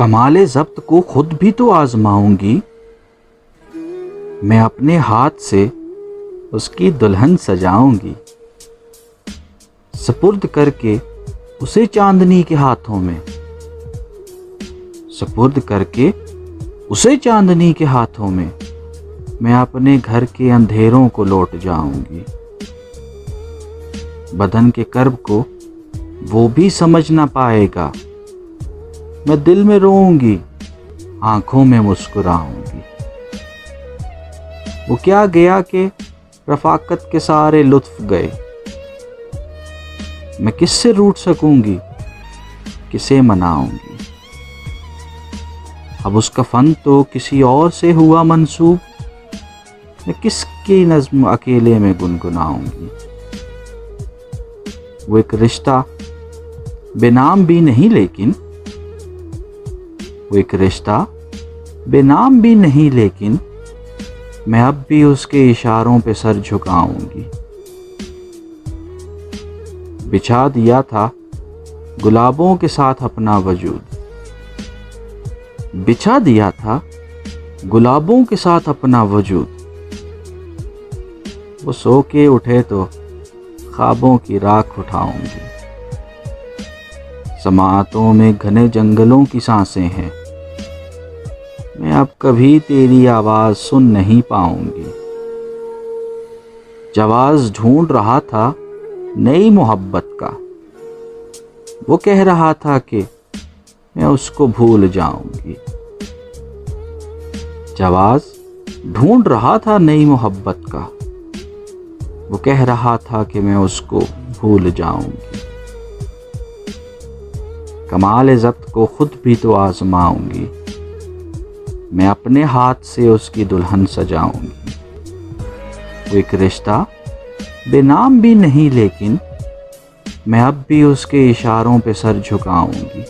کمال ضبط کو خود بھی تو آزماؤں گی، میں اپنے ہاتھ سے اس کی دلہن سجاؤں گی، سپرد کر کے اسے چاندنی کے ہاتھوں میں، سپرد کر کے اسے چاندنی کے ہاتھوں میں اپنے گھر کے اندھیروں کو لوٹ جاؤں گی۔ بدن کے کرب کو وہ بھی سمجھ نہ پائے گا، میں دل میں روؤں گی، آنکھوں میں مسکراؤں گی۔ وہ کیا گیا کہ رفاقت کے سارے لطف گئے، میں کس سے روٹھ سکوں گی، کسے مناؤں گی۔ اب اس کا فن تو کسی اور سے ہوا منسوب، میں کس کی نظم اکیلے میں گنگناؤں گی۔ وہ ایک رشتہ بے نام بھی نہیں لیکن، وہ ایک رشتہ بے نام بھی نہیں لیکن، میں اب بھی اس کے اشاروں پہ سر جھکاؤں گی۔ بچھا دیا تھا گلابوں کے ساتھ اپنا وجود، بچھا دیا تھا گلابوں کے ساتھ اپنا وجود، وہ سو کے اٹھے تو خوابوں کی راکھ اٹھاؤں گی۔ سماعتوں میں گھنے جنگلوں کی سانسیں ہیں، میں اب کبھی تیری آواز سن نہیں پاؤں گی۔ جواز ڈھونڈ رہا تھا نئی محبت کا، وہ کہہ رہا تھا کہ میں اس کو بھول جاؤں گی۔ جواز ڈھونڈ رہا تھا نئی محبت کا، وہ کہہ رہا تھا کہ میں اس کو بھول جاؤں گی۔ کمال ضبط کو خود بھی تو آزماؤں گی، میں اپنے ہاتھ سے اس کی دلہن سجاؤں گی۔ وہ ایک رشتہ بے نام بھی نہیں لیکن، میں اب بھی اس کے اشاروں پہ سر جھکاؤں گی۔